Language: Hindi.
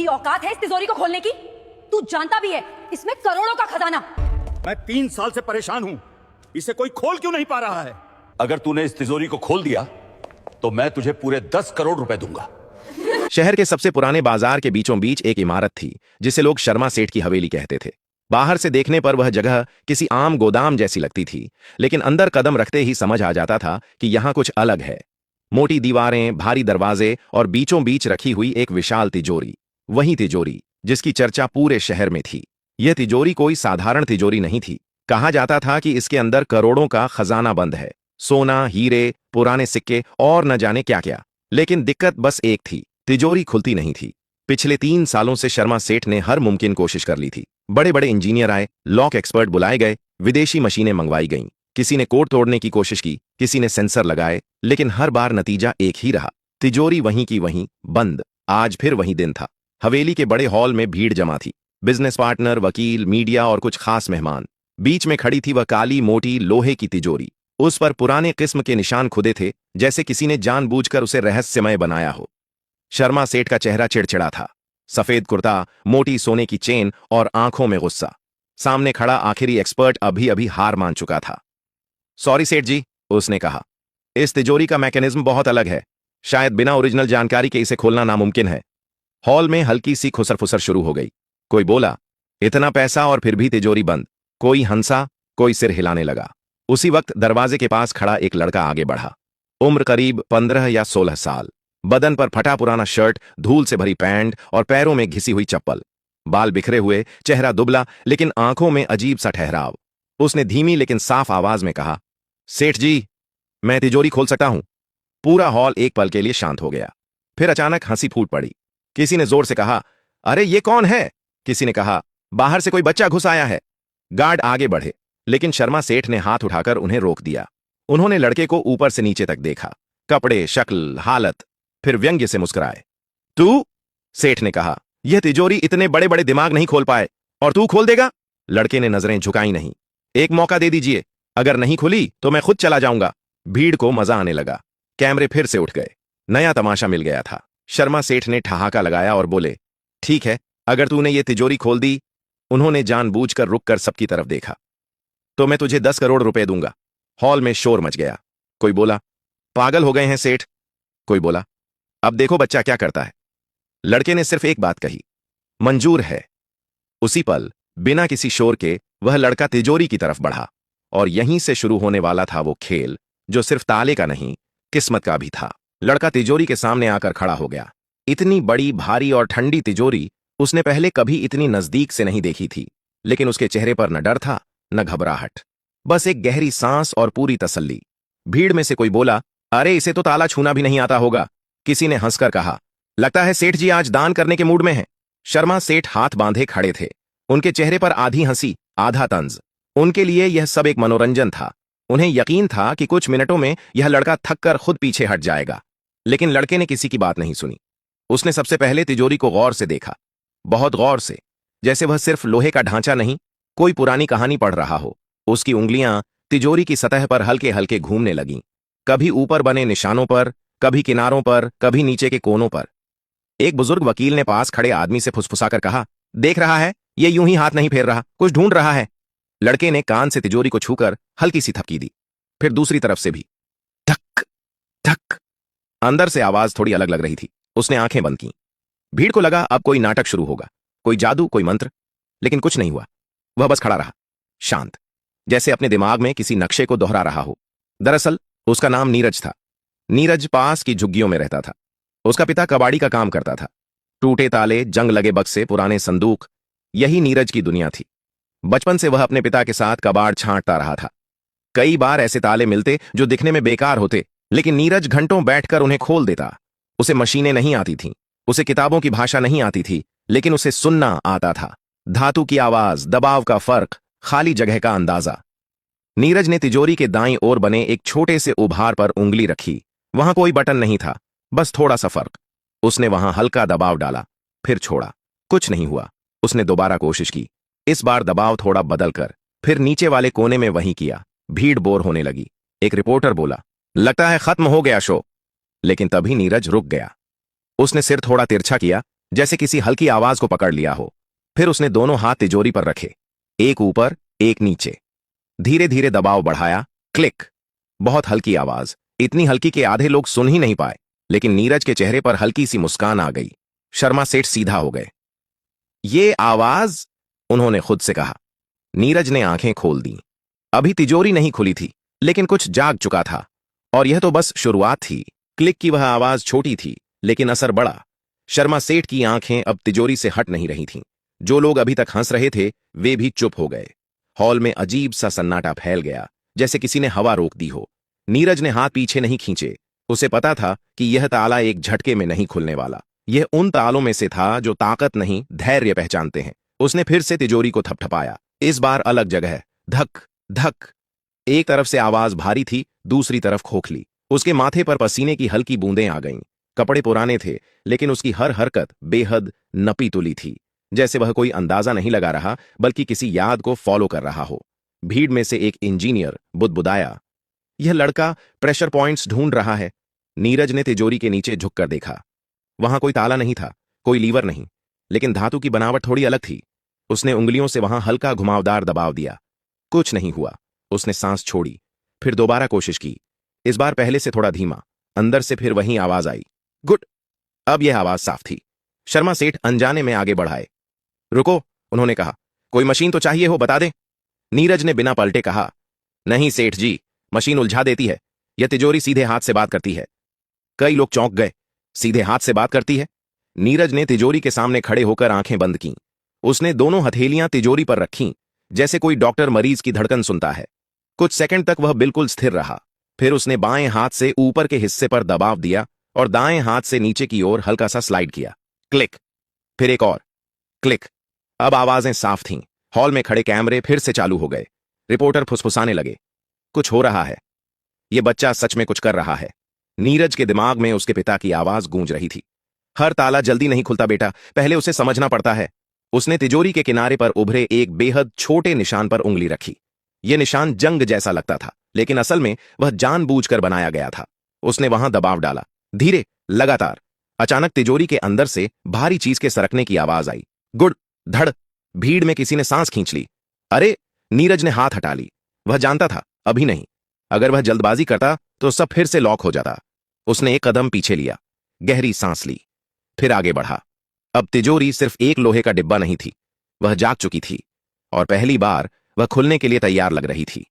तेरी औकात है इस तिजोरी को खोलने की? तू जानता भी है इसमें करोड़ों का खजाना। मैं 3 साल से परेशान हूं, इसे कोई खोल क्यों नहीं पा रहा है? अगर तूने इस तिजोरी को खोल दिया तो मैं तुझे पूरे 10 करोड़ रुपए दूंगा। शहर के सबसे पुराने बाजार के बीचों बीच एक इमारत थी जिसे लोग शर्मा सेठ की हवेली कहते थे। बाहर से देखने पर वह जगह किसी आम गोदाम जैसी लगती थी, लेकिन अंदर कदम रखते ही समझ आ जाता था कि यहां कुछ अलग है। मोटी दीवारें, भारी दरवाजे और बीचों बीच रखी हुई एक विशाल तिजोरी, वही तिजोरी जिसकी चर्चा पूरे शहर में थी। यह तिजोरी कोई साधारण तिजोरी नहीं थी। कहा जाता था कि इसके अंदर करोड़ों का खजाना बंद है, सोना, हीरे, पुराने सिक्के और न जाने क्या क्या। लेकिन दिक्कत बस एक थी, तिजोरी खुलती नहीं थी। पिछले 3 सालों से शर्मा सेठ ने हर मुमकिन कोशिश कर ली थी। बड़े बड़े इंजीनियर आए, लॉक एक्सपर्ट बुलाए गए, विदेशी मशीनें मंगवाई गईं। किसी ने कोड तोड़ने की कोशिश की, किसी ने सेंसर लगाए, लेकिन हर बार नतीजा एक ही रहा, तिजोरी वहीं की वहीं बंद। आज फिर वही दिन था। हवेली के बड़े हॉल में भीड़ जमा थी, बिजनेस पार्टनर, वकील, मीडिया और कुछ खास मेहमान। बीच में खड़ी थी वह काली मोटी लोहे की तिजोरी। उस पर पुराने किस्म के निशान खुदे थे, जैसे किसी ने जानबूझकर उसे रहस्यमय बनाया हो। शर्मा सेठ का चेहरा चिड़चिड़ा था, सफेद कुर्ता, मोटी सोने की चेन और आंखों में गुस्सा। सामने खड़ा आखिरी एक्सपर्ट अभी अभी हार मान चुका था। सॉरी सेठ जी, उसने कहा, इस तिजोरी का मैकेनिज्म बहुत अलग है। शायद बिना ओरिजिनल जानकारी के इसे खोलना नामुमकिन है। हॉल में हल्की सी खुसर-फुसर शुरू हो गई। कोई बोला, इतना पैसा और फिर भी तिजोरी बंद। कोई हंसा, कोई सिर हिलाने लगा। उसी वक्त दरवाजे के पास खड़ा एक लड़का आगे बढ़ा। उम्र करीब 15 या 16 साल। बदन पर फटा पुराना शर्ट, धूल से भरी पैंट और पैरों में घिसी हुई चप्पल। बाल बिखरे हुए, चेहरा दुबला, लेकिन आंखों में अजीब सा ठहराव। उसने धीमी लेकिन साफ आवाज में कहा, सेठ जी, मैं तिजोरी खोल सकता हूं। पूरा हॉल एक पल के लिए शांत हो गया। फिर अचानक हंसी फूट पड़ी। किसी ने जोर से कहा, अरे ये कौन है? किसी ने कहा, बाहर से कोई बच्चा घुस आया है। गार्ड आगे बढ़े, लेकिन शर्मा सेठ ने हाथ उठाकर उन्हें रोक दिया। उन्होंने लड़के को ऊपर से नीचे तक देखा, कपड़े, शक्ल, हालत, फिर व्यंग्य से मुस्कुराए। तू? सेठ ने कहा, यह तिजोरी इतने बड़े बड़े दिमाग नहीं खोल पाए, और तू खोल देगा? लड़के ने नजरें झुकाई नहीं। एक मौका दे दीजिए, अगर नहीं खुली तो मैं खुद चला जाऊंगा। भीड़ को मजा आने लगा। कैमरे फिर से उठ गए। नया तमाशा मिल गया था। शर्मा सेठ ने ठहाका लगाया और बोले, ठीक है, अगर तूने ये तिजोरी खोल दी। उन्होंने जानबूझकर रुककर सबकी तरफ देखा। तो मैं तुझे 10 करोड़ रुपए दूंगा। हॉल में शोर मच गया। कोई बोला, पागल हो गए हैं सेठ। कोई बोला, अब देखो बच्चा क्या करता है। लड़के ने सिर्फ एक बात कही, मंजूर है। उसी पल, बिना किसी शोर के, वह लड़का तिजोरी की तरफ बढ़ा, और यहीं से शुरू होने वाला था वो खेल, जो सिर्फ ताले का नहीं, किस्मत का भी था। लड़का तिजोरी के सामने आकर खड़ा हो गया। इतनी बड़ी, भारी और ठंडी तिजोरी उसने पहले कभी इतनी नजदीक से नहीं देखी थी, लेकिन उसके चेहरे पर न डर था, न घबराहट, बस एक गहरी सांस और पूरी तसल्ली। भीड़ में से कोई बोला, अरे इसे तो ताला छूना भी नहीं आता होगा। किसी ने हंसकर कहा, लगता है सेठ जी आज दान करने के मूड में हैं। शर्मा सेठ हाथ बांधे खड़े थे। उनके चेहरे पर आधी हंसी, आधा तंज। उनके लिए यह सब एक मनोरंजन था। उन्हें यकीन था कि कुछ मिनटों में यह लड़का थककर खुद पीछे हट जाएगा। लेकिन लड़के ने किसी की बात नहीं सुनी। उसने सबसे पहले तिजोरी को गौर से देखा, बहुत गौर से, जैसे वह सिर्फ लोहे का ढांचा नहीं, कोई पुरानी कहानी पढ़ रहा हो। उसकी उंगलियां तिजोरी की सतह पर हल्के हल्के घूमने लगीं, कभी ऊपर बने निशानों पर, कभी किनारों पर, कभी नीचे के कोनों पर। एक बुजुर्ग वकील ने पास खड़े आदमी से फुसफुसाकर कहा, देख रहा है, ये यूं ही हाथ नहीं फेर रहा, कुछ ढूंढ रहा है। लड़के ने कान से तिजोरी को छूकर हल्की सी थपकी दी, फिर दूसरी तरफ से भी, धक धक। अंदर से आवाज थोड़ी अलग लग रही थी। उसने आंखें बंद की। भीड़ को लगा अब कोई नाटक शुरू होगा, कोई जादू, कोई मंत्र, लेकिन कुछ नहीं हुआ। वह बस खड़ा रहा, शांत, जैसे अपने दिमाग में किसी नक्शे को दोहरा रहा हो। दरअसल उसका नाम नीरज था। नीरज पास की झुग्गियों में रहता था। उसका पिता कबाड़ी का काम करता था। टूटे ताले, जंग लगे बक्से, पुराने संदूक, यही नीरज की दुनिया थी। बचपन से वह अपने पिता के साथ कबाड़ छांटता रहा था। कई बार ऐसे ताले मिलते जो दिखने में बेकार होते, लेकिन नीरज घंटों बैठकर उन्हें खोल देता। उसे मशीनें नहीं आती थीं, उसे किताबों की भाषा नहीं आती थी, लेकिन उसे सुनना आता था। धातु की आवाज, दबाव का फर्क, खाली जगह का अंदाजा। नीरज ने तिजोरी के दाईं ओर बने एक छोटे से उभार पर उंगली रखी। वहां कोई बटन नहीं था, बस थोड़ा सा फर्क। उसने वहां हल्का दबाव डाला, फिर छोड़ा। कुछ नहीं हुआ। उसने दोबारा कोशिश की, इस बार दबाव थोड़ा बदलकर, फिर नीचे वाले कोने में वही किया। भीड़ बोर होने लगी। एक रिपोर्टर बोला, लगता है खत्म हो गया शो। लेकिन तभी नीरज रुक गया। उसने सिर थोड़ा तिरछा किया, जैसे किसी हल्की आवाज को पकड़ लिया हो। फिर उसने दोनों हाथ तिजोरी पर रखे, एक ऊपर एक नीचे। धीरे धीरे दबाव बढ़ाया। क्लिक। बहुत हल्की आवाज, इतनी हल्की कि आधे लोग सुन ही नहीं पाए, लेकिन नीरज के चेहरे पर हल्की सी मुस्कान आ गई। शर्मा सेठ सीधा हो गए। ये आवाज, उन्होंने खुद से कहा। नीरज ने आंखें खोल दी। अभी तिजोरी नहीं खुली थी, लेकिन कुछ जाग चुका था, और यह तो बस शुरुआत थी। क्लिक की वह आवाज छोटी थी, लेकिन असर बड़ा। शर्मा सेठ की आंखें अब तिजोरी से हट नहीं रही थीं। जो लोग अभी तक हंस रहे थे, वे भी चुप हो गए। हॉल में अजीब सा सन्नाटा फैल गया, जैसे किसी ने हवा रोक दी हो। नीरज ने हाथ पीछे नहीं खींचे। उसे पता था कि यह ताला एक झटके में नहीं खुलने वाला। यह उन तालों में से था जो ताकत नहीं, धैर्य पहचानते हैं। उसने फिर से तिजोरी को थपथपाया, इस बार अलग जगह। धक धक। एक तरफ से आवाज भारी थी, दूसरी तरफ खोखली। उसके माथे पर पसीने की हल्की बूंदें आ गईं। कपड़े पुराने थे, लेकिन उसकी हर हरकत बेहद नपी तुली थी, जैसे वह कोई अंदाजा नहीं लगा रहा, बल्कि किसी याद को फॉलो कर रहा हो। भीड़ में से एक इंजीनियर बुदबुदाया, यह लड़का प्रेशर पॉइंट्स ढूंढ रहा है। नीरज ने तिजोरी के नीचे झुककर देखा। वहां कोई ताला नहीं था, कोई लीवर नहीं, लेकिन धातु की बनावट थोड़ी अलग थी। उसने उंगलियों से वहां हल्का घुमावदार दबाव दिया। कुछ नहीं हुआ। उसने सांस छोड़ी, फिर दोबारा कोशिश की, इस बार पहले से थोड़ा धीमा। अंदर से फिर वही आवाज आई, गुड। अब यह आवाज साफ थी। शर्मा सेठ अनजाने में आगे बढ़ाए। रुको, उन्होंने कहा, कोई मशीन तो चाहिए हो, बता दें। नीरज ने बिना पलटे कहा, नहीं सेठ जी, मशीन उलझा देती है। यह तिजोरी सीधे हाथ से बात करती है। कई लोग चौंक गए। सीधे हाथ से बात करती है? नीरज ने तिजोरी के सामने खड़े होकर आंखें बंद कीं। उसने दोनों हथेलियां तिजोरी पर रखीं, जैसे कोई डॉक्टर मरीज की धड़कन सुनता है। कुछ सेकंड तक वह बिल्कुल स्थिर रहा। फिर उसने बाएं हाथ से ऊपर के हिस्से पर दबाव दिया और दाएं हाथ से नीचे की ओर हल्का सा स्लाइड किया। क्लिक। फिर एक और क्लिक। अब आवाजें साफ थीं। हॉल में खड़े कैमरे फिर से चालू हो गए। रिपोर्टर फुसफुसाने लगे, कुछ हो रहा है, यह बच्चा सच में कुछ कर रहा है। नीरज के दिमाग में उसके पिता की आवाज गूंज रही थी, हर ताला जल्दी नहीं खुलता बेटा, पहले उसे समझना पड़ता है। उसने तिजोरी के किनारे पर उभरे एक बेहद छोटे निशान पर उंगली रखी। यह निशान जंग जैसा लगता था, लेकिन असल में वह जानबूझकर बनाया गया था। उसने वहां दबाव डाला, धीरे, लगातार। अचानक तिजोरी के अंदर से भारी चीज के सरकने की आवाज आई। गुड। धड़। भीड़ में किसी ने सांस खींच ली। अरे! नीरज ने हाथ हटा ली। वह जानता था, अभी नहीं। अगर वह जल्दबाजी करता तो सब फिर से लॉक हो जाता। उसने एक कदम पीछे लिया, गहरी सांस ली, फिर आगे बढ़ा। अब तिजोरी सिर्फ एक लोहे का डिब्बा नहीं थी, वह जाग चुकी थी, और पहली बार वह खुलने के लिए तैयार लग रही थी।